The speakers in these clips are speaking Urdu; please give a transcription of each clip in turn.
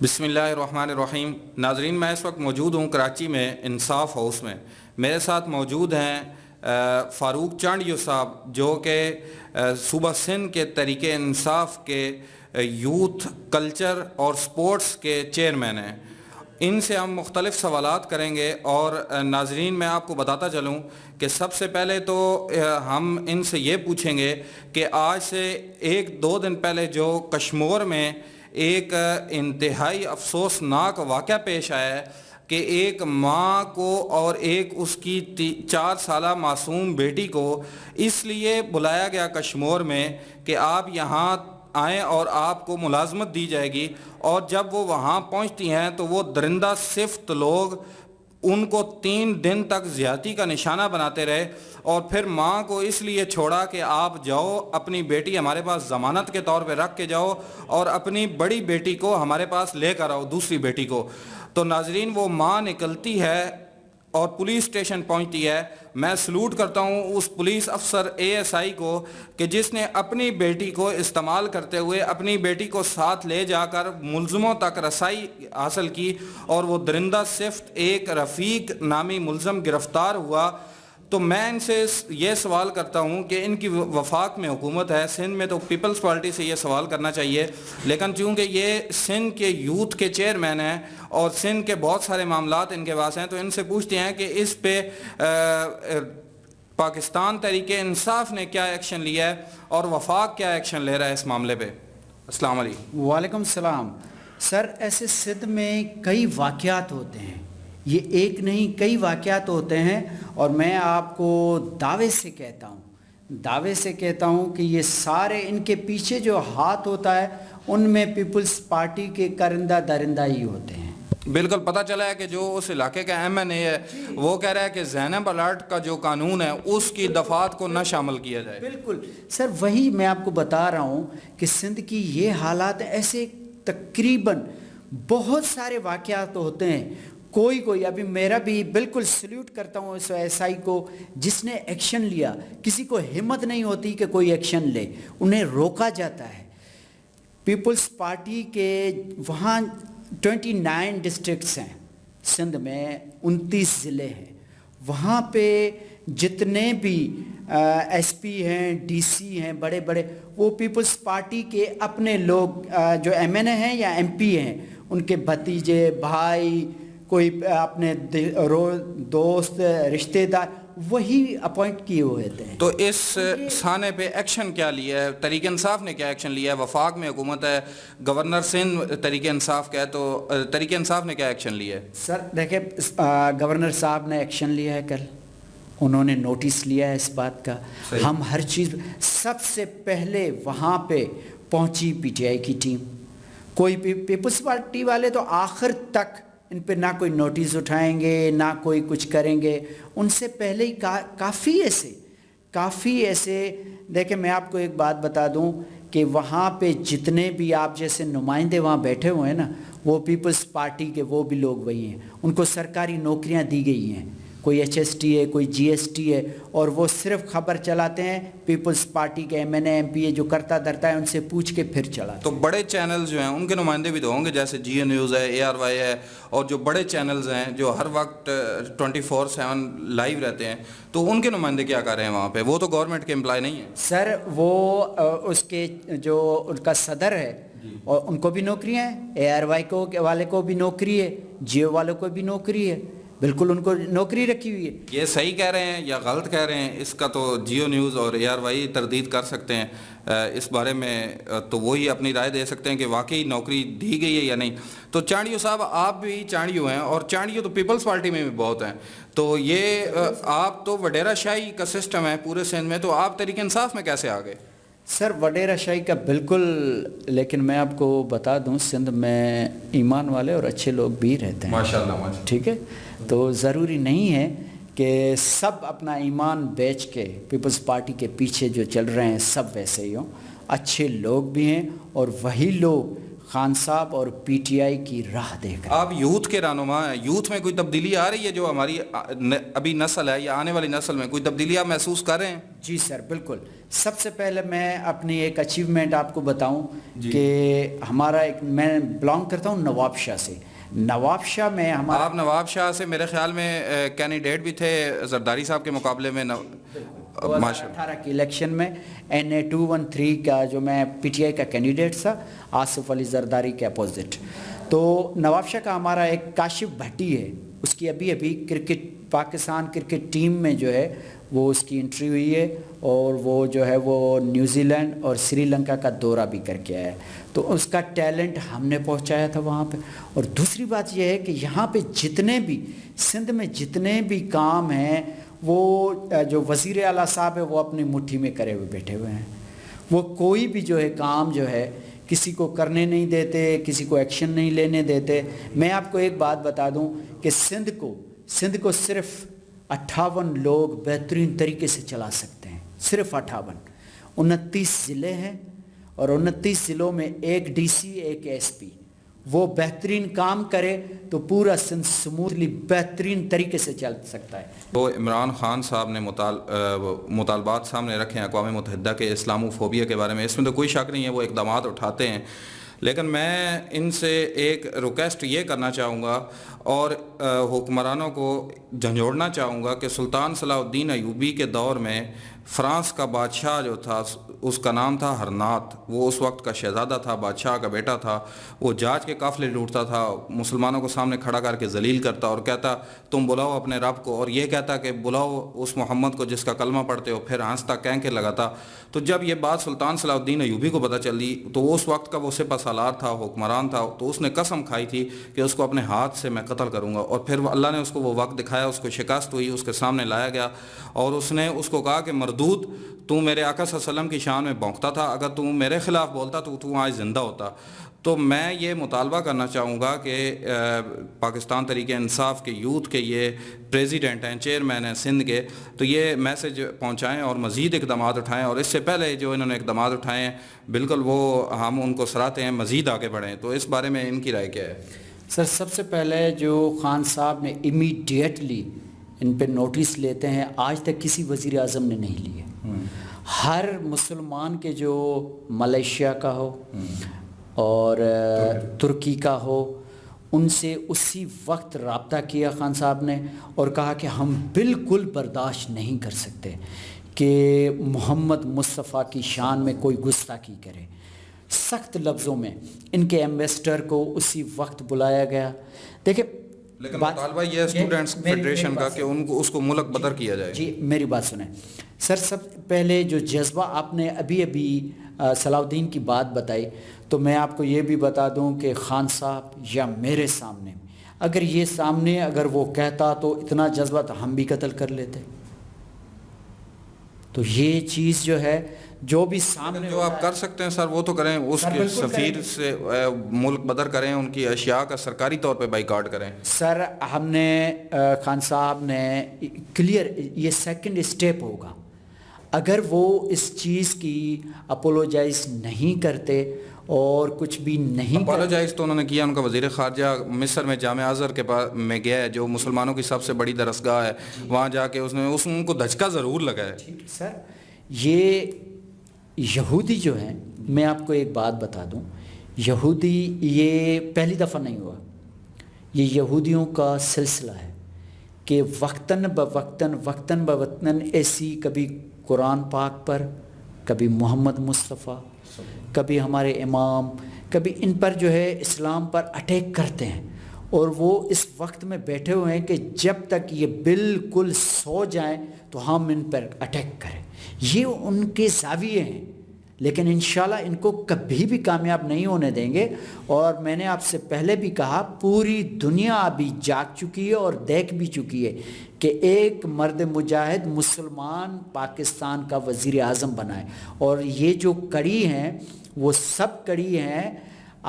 بسم اللہ الرحمن الرحیم. ناظرین، میں اس وقت موجود ہوں کراچی میں انصاف ہاؤس میں. میرے ساتھ موجود ہیں فاروق چانڈیو صاحب، جو کہ صوبہ سندھ کے تحریک انصاف کے یوتھ کلچر اور سپورٹس کے چیئرمین ہیں. ان سے ہم مختلف سوالات کریں گے. اور ناظرین، میں آپ کو بتاتا چلوں کہ سب سے پہلے تو ہم ان سے یہ پوچھیں گے کہ آج سے ایک دو دن پہلے جو کشمور میں ایک انتہائی افسوسناک واقعہ پیش آیا ہے کہ ایک ماں کو اور ایک اس کی 4 سالہ معصوم بیٹی کو اس لیے بلایا گیا کشمور میں کہ آپ یہاں آئیں اور آپ کو ملازمت دی جائے گی، اور جب وہ وہاں پہنچتی ہیں تو وہ درندہ صفت لوگ ان کو 3 دن تک زیادتی کا نشانہ بناتے رہے، اور پھر ماں کو اس لیے چھوڑا کہ آپ جاؤ اپنی بیٹی ہمارے پاس ضمانت کے طور پہ رکھ کے جاؤ اور اپنی بڑی بیٹی کو ہمارے پاس لے کر آؤ، دوسری بیٹی کو. تو ناظرین، وہ ماں نکلتی ہے اور پولیس اسٹیشن پہنچتی ہے. میں سلوٹ کرتا ہوں اس پولیس افسر ASI کو کہ جس نے اپنی بیٹی کو استعمال کرتے ہوئے اپنی بیٹی کو ساتھ لے جا کر ملزموں تک رسائی حاصل کی، اور وہ درندہ صفت ایک رفیق نامی ملزم گرفتار ہوا. تو میں ان سے یہ سوال کرتا ہوں کہ ان کی وفاق میں حکومت ہے، سندھ میں تو پیپلز پارٹی سے یہ سوال کرنا چاہیے، لیکن چونکہ یہ سندھ کے یوتھ کے چیئرمین ہیں اور سندھ کے بہت سارے معاملات ان کے پاس ہیں، تو ان سے پوچھتے ہیں کہ اس پہ پاکستان تحریک انصاف نے کیا ایکشن لیا ہے اور وفاق کیا ایکشن لے رہا ہے اس معاملے پہ. السلام علیکم. وعلیکم السلام. سر، ایسے سندھ میں کئی واقعات ہوتے ہیں، یہ ایک نہیں کئی واقعات ہوتے ہیں، اور میں آپ کو دعوے سے کہتا ہوں کہ یہ سارے ان کے پیچھے جو ہاتھ ہوتا ہے ان میں پیپلز پارٹی کے کرندہ درندہ ہی ہوتے ہیں. بالکل پتہ چلا ہے کہ جو اس علاقے کا MNA ہے وہ کہہ رہا ہے کہ زینب الرٹ کا جو قانون ہے اس کی دفعات کو نہ شامل کیا جائے. بالکل سر، وہی میں آپ کو بتا رہا ہوں کہ سندھ کی یہ حالات ایسے تقریباً بہت سارے واقعات ہوتے ہیں. کوئی ابھی میرا بھی بالکل سلیوٹ کرتا ہوں اس SI کو جس نے ایکشن لیا. کسی کو ہمت نہیں ہوتی کہ کوئی ایکشن لے، انہیں روکا جاتا ہے. پیپلز پارٹی کے وہاں 29 ڈسٹرکٹس ہیں سندھ میں، 29 ضلع ہیں. وہاں پہ جتنے بھی SP ہیں، DC ہیں، بڑے بڑے، وہ پیپلز پارٹی کے اپنے لوگ جو MNA ہیں یا MP ہیں، ان کے بھتیجے، بھائی، کوئی اپنے دوست، رشتہ دار، وہی اپوائنٹ کیے ہوئے تھے. تو اس سانے پہ ایکشن کیا لیا ہے؟ تحریک انصاف نے کیا ایکشن لیا ہے؟ وفاق میں حکومت ہے، گورنر سندھ تحریک انصاف کا ہے، تو تحریک انصاف نے کیا ایکشن لیا ہے؟ سر دیکھیں، گورنر صاحب نے ایکشن لیا ہے، کل انہوں نے نوٹس لیا ہے اس بات کا. ہم ہر چیز، سب سے پہلے وہاں پہ پہنچی PTI کی ٹیم. کوئی پیپلز پارٹی والے تو آخر تک ان پہ نہ کوئی نوٹس اٹھائیں گے نہ کوئی کچھ کریں گے. ان سے پہلے ہی کافی ایسے دیکھیں، میں آپ کو ایک بات بتا دوں کہ وہاں پہ جتنے بھی آپ جیسے نمائندے وہاں بیٹھے ہوئے ہیں نا، وہ پیپلز پارٹی کے وہ بھی لوگ وہی ہیں. ان کو سرکاری نوکریاں دی گئی ہیں، کوئی HST ہے، کوئی GST ہے، اور وہ صرف خبر چلاتے ہیں. پیپلز پارٹی کے MNA MP جو کرتا دھرتا ہے ان سے پوچھ کے پھر چلاتے. تو بڑے چینلز جو ہیں ان کے نمائندے بھی تو ہوں گے، جیسے GA نیوز ہے، ARY ہے، اور جو بڑے چینلز ہیں جو ہر وقت 24/7 لائیو رہتے ہیں، تو ان کے نمائندے کیا کر رہے ہیں وہاں پہ؟ وہ تو گورنمنٹ کے امپلائی نہیں ہیں. سر وہ اس کے جو ان کا صدر ہے، اور ان کو بھی نوکریاں ہیں، ARY والے کو بھی نوکری ہے، GA والوں کو بھی نوکری ہے. بالکل ان کو نوکری رکھی ہوئی ہے. یہ صحیح کہہ رہے ہیں یا غلط کہہ رہے ہیں؟ اس کا تو GO نیوز اور ARY تردید کر سکتے ہیں اس بارے میں، تو وہی اپنی رائے دے سکتے ہیں کہ واقعی نوکری دی گئی ہے یا نہیں. تو چانڈیو صاحب، آپ بھی چانڈیو ہیں، اور چانڈیو تو پیپلز پارٹی میں بھی بہت ہیں، تو یہ آپ تو وڈیرہ شاہی کا سسٹم ہے پورے سندھ میں، تو آپ تحریک انصاف میں کیسے آ گئے؟ سر وڈیرہ شاہی کا بالکل، لیکن میں آپ کو بتا دوں سندھ میں ایمان والے اور اچھے لوگ بھی رہتے ہیں ماشاءاللہ. ٹھیک ہے، تو ضروری نہیں ہے کہ سب اپنا ایمان بیچ کے پیپلز پارٹی کے پیچھے جو چل رہے ہیں سب ویسے ہی ہوں. اچھے لوگ بھی ہیں، اور وہی لوگ خان صاحب اور پی ٹی آئی کی راہ دیکھ رہے ہیں۔ آپ یوتھ کے رہنما ہیں، یوتھ میں کوئی تبدیلی آ رہی ہے جو ہماری ابھی نسل ہے یا آنے والی نسل میں کوئی تبدیلی آپ محسوس کر رہے ہیں؟ جی سر بالکل۔ سب سے پہلے میں اپنی ایک اچیومنٹ آپ کو بتاؤں کہ ہمارا ایک، میں بلانگ کرتا ہوں نواب شاہ سے۔ نواب شاہ میں ہمارا، آپ نواب شاہ سے میرے خیال میں کینڈیڈیٹ بھی تھے زرداری صاحب کے مقابلے میں، ماشاء 2018 کی الیکشن میں NA 213 کا جو میں پی ٹی آئی کا کینڈیڈیٹ تھا، آصف علی زرداری کے اپوزٹ۔ تو نواب شاہ کا ہمارا ایک کاشف بھٹی ہے، اس کی ابھی کرکٹ، پاکستان کرکٹ ٹیم میں جو ہے وہ اس کی انٹری ہوئی ہے، اور وہ جو ہے وہ نیوزی لینڈ اور سری لنکا کا دورہ بھی کر کے آیا ہے۔ تو اس کا ٹیلنٹ ہم نے پہنچایا تھا وہاں پہ۔ اور دوسری بات یہ ہے کہ یہاں پہ جتنے بھی سندھ میں جتنے بھی کام ہیں، وہ جو وزیر اعلیٰ صاحب ہے وہ اپنی مٹھی میں کرے ہوئے بیٹھے ہوئے ہیں۔ وہ کوئی بھی جو ہے کام جو ہے کسی کو کرنے نہیں دیتے، کسی کو ایکشن نہیں لینے دیتے۔ میں آپ کو ایک بات بتا دوں کہ سندھ کو صرف 58 لوگ بہترین طریقے سے چلا سکتے ہیں، صرف 58۔ 29 ضلع ہیں، اور 29 ضلعوں میں ایک ڈی سی، ایک ایس پی۔ وہ بہترین کام کرے تو پورا سندھ سموتھلی بہترین طریقے سے چل سکتا ہے۔ تو عمران خان صاحب نے مطالبات سامنے رکھے ہیں اقوام متحدہ کے اسلامو فوبیا کے بارے میں، اس میں تو کوئی شک نہیں ہے، وہ اقدامات اٹھاتے ہیں، لیکن میں ان سے ایک ریکویسٹ یہ کرنا چاہوں گا اور حکمرانوں کو جھنجھوڑنا چاہوں گا کہ سلطان صلاح الدین ایوبی کے دور میں فرانس کا بادشاہ جو تھا اس کا نام تھا ہرنات، وہ اس وقت کا شہزادہ تھا، بادشاہ کا بیٹا تھا۔ وہ جاج کے قافلے لوٹتا تھا، مسلمانوں کو سامنے کھڑا کر کے ذلیل کرتا اور کہتا تم بلاؤ اپنے رب کو، اور یہ کہتا کہ بلاؤ اس محمد کو جس کا کلمہ پڑھتے ہو، پھر ہنستا کہہ کے لگاتا۔ تو جب یہ بات سلطان صلاح الدین ایوبی کو پتہ چلی تو وہ اس وقت کا وہ سپہ سالار تھا، حکمران تھا، تو اس نے قسم کھائی تھی کہ اس کو اپنے ہاتھ سے میں قتل کروں گا، اور پھر اللہ نے اس کو وہ وقت دکھایا، اس کو شکست ہوئی، اس کے سامنے لایا گیا، اور اس نے اس کو کہا کہ مردود، تو میرے آقا صلی اللہ علیہ وسلم کی شان میں بھونکتا تھا، اگر تو میرے خلاف بولتا تو آج زندہ ہوتا۔ تو میں یہ مطالبہ کرنا چاہوں گا کہ پاکستان تحریک انصاف کے یوتھ کے یہ پریزیڈنٹ ہیں، چیئرمین ہیں سندھ کے، تو یہ میسج پہنچائیں اور مزید اقدامات اٹھائیں، اور اس سے پہلے جو انہوں نے اقدامات اٹھائے ہیں بالکل وہ ہم ان کو سراہتے ہیں، مزید آگے بڑھیں۔ تو اس بارے میں ان کی رائے کیا ہے؟ سر سب سے پہلے جو خان صاحب نے امیڈیٹلی ان پہ نوٹس لیتے ہیں، آج تک کسی وزیر اعظم نے نہیں لیے۔ ہر مسلمان کے جو ملیشیا کا ہو اور ترکی کا ہو، ان سے اسی وقت رابطہ کیا خان صاحب نے اور کہا کہ ہم بالکل برداشت نہیں کر سکتے کہ محمد مصطفیٰ کی شان میں کوئی گستاخی کرے۔ سخت لفظوں میں ان کے ایمبیسڈر کو اسی وقت بلایا گیا۔ دیکھیں لیکن مطالبہ یہ ہے اسٹوڈنٹس فیڈریشن کا کہ ان کو اس کو ملک بدر کیا جائے۔ جی میری بات سنیں سر، سب پہلے جو جذبہ آپ نے ابھی صلاح الدین کی بات بتائی، تو میں آپ کو یہ بھی بتا دوں کہ خان صاحب یا میرے سامنے اگر یہ سامنے اگر وہ کہتا تو اتنا جذبہ تو ہم بھی قتل کر لیتے۔ تو یہ چیز جو ہے جو بھی سامنے جو آپ کر سکتے ہیں سر وہ تو کریں، اس کے سفیر سے ملک بدر کریں، ان کی اشیاء کا سرکاری طور پہ بائیکاٹ کریں۔ سر ہم نے خان صاحب نے کلیئر، یہ سیکنڈ اسٹیپ ہوگا، اگر وہ اس چیز کی اپولوجائز نہیں کرتے اور کچھ بھی نہیں اپولوجائز تو انہوں نے کیا، ان کا وزیر خارجہ مصر میں جامع ازہر کے پاس میں گیا ہے جو مسلمانوں کی سب سے بڑی درسگاہ ہے، وہاں جا کے اس نے ان کو دھچکا ضرور لگا ہے۔ سر یہ یہودی جو ہیں، میں آپ کو ایک بات بتا دوں، یہودی یہ پہلی دفعہ نہیں ہوا، یہ یہودیوں کا سلسلہ ہے کہ وقتاً بوقتاً ایسی کبھی قرآن پاک پر، کبھی محمد مصطفیٰ، کبھی ہمارے امام، کبھی ان پر جو ہے اسلام پر اٹیک کرتے ہیں، اور وہ اس وقت میں بیٹھے ہوئے ہیں کہ جب تک یہ بالکل سو جائیں تو ہم ان پر اٹیک کریں۔ یہ ان کے زاویے ہیں، لیکن انشاءاللہ ان کو کبھی بھی کامیاب نہیں ہونے دیں گے۔ اور میں نے آپ سے پہلے بھی کہا، پوری دنیا ابھی جاگ چکی ہے اور دیکھ بھی چکی ہے کہ ایک مرد مجاہد مسلمان پاکستان کا وزیر اعظم بنا ہے، اور یہ جو کڑی ہیں وہ سب کڑی ہیں۔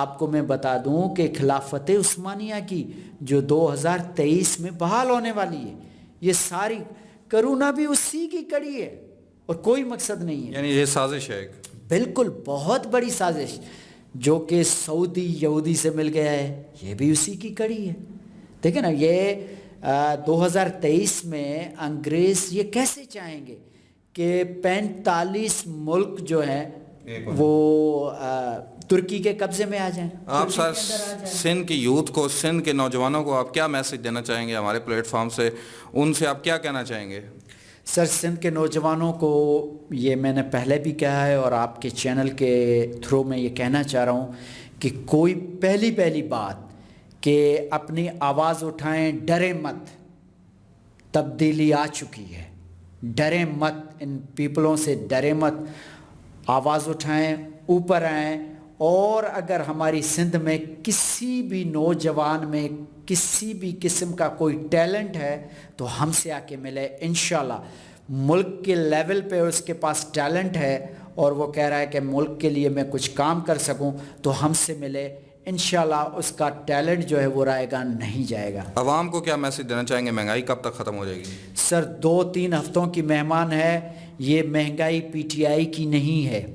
آپ کو میں بتا دوں کہ خلافت عثمانیہ کی جو 2023 میں بحال ہونے والی ہے، یہ ساری کرونا بھی اسی کی کڑی ہے اور کوئی مقصد نہیں ہے۔ یعنی یہ سازش ہے ایک، بالکل بہت بڑی سازش۔ جو کہ سعودی یہودی سے مل گیا ہے، یہ بھی اسی کی کڑی ہے. دیکھیں نا، یہ 2023 میں انگریز یہ کیسے چاہیں گے کہ 45 ملک جو ہیں وہ ترکی کے قبضے میں آ جائیں. آپ سر سندھ کی یوتھ کو، سندھ کے نوجوانوں کو آپ کیا میسج دینا چاہیں گے ہمارے پلیٹ فارم سے؟ ان سے آپ کیا کہنا چاہیں گے؟ سر سندھ کے نوجوانوں کو یہ میں نے پہلے بھی کہا ہے اور آپ کے چینل کے تھرو میں یہ کہنا چاہ رہا ہوں کہ کوئی پہلی بات کہ اپنی آواز اٹھائیں، ڈریں مت. تبدیلی آ چکی ہے، ڈریں مت، ان پیپلوں سے ڈریں مت. آواز اٹھائیں، اوپر آئیں. اور اگر ہماری سندھ میں کسی بھی نوجوان میں کسی بھی قسم کا کوئی ٹیلنٹ ہے تو ہم سے آ کے ملے. انشاءاللہ ملک کے لیول پہ اس کے پاس ٹیلنٹ ہے اور وہ کہہ رہا ہے کہ ملک کے لیے میں کچھ کام کر سکوں تو ہم سے ملے. انشاءاللہ اس کا ٹیلنٹ جو ہے وہ رائے گا نہیں جائے گا. عوام کو کیا میسج دینا چاہیں گے؟ مہنگائی کب تک ختم ہو جائے گی؟ سر 2-3 ہفتوں کی مہمان ہے. یہ مہنگائی پی ٹی آئی کی نہیں ہے،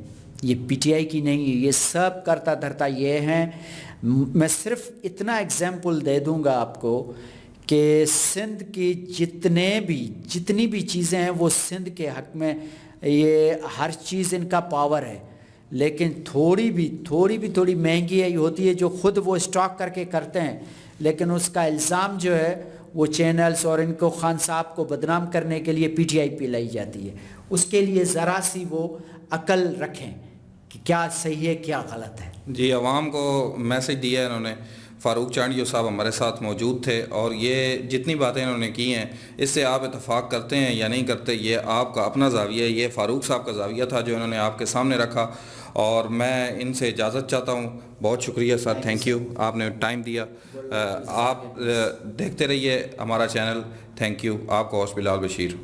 یہ پی ٹی آئی کی نہیں ہے، یہ سب کرتا دھرتا یہ ہیں. میں صرف اتنا ایگزامپل دے دوں گا آپ کو کہ سندھ کی جتنی بھی چیزیں ہیں وہ سندھ کے حق میں، یہ ہر چیز ان کا پاور ہے. لیکن تھوڑی مہنگی ہے ہوتی ہے جو خود وہ اسٹاک کر کے کرتے ہیں، لیکن اس کا الزام جو ہے وہ چینلز اور ان کو خان صاحب کو بدنام کرنے کے لیے پی ٹی آئی پہ لائی جاتی ہے. اس کے لیے ذرا سی وہ عقل رکھیں کہ کیا صحیح ہے کیا غلط ہے. جی، عوام کو میسج دیا ہے انہوں نے. فاروق چانڈیو صاحب ہمارے ساتھ موجود تھے اور یہ جتنی باتیں انہوں نے کی ہیں اس سے آپ اتفاق کرتے ہیں یا نہیں کرتے، یہ آپ کا اپنا زاویہ ہے. یہ فاروق صاحب کا زاویہ تھا جو انہوں نے آپ کے سامنے رکھا اور میں ان سے اجازت چاہتا ہوں. بہت شکریہ سر، تھینک یو، آپ نے ٹائم دیا. آپ دیکھتے رہیے ہمارا چینل. Thank you. آپ کو ہوسٹ بلال بشیر.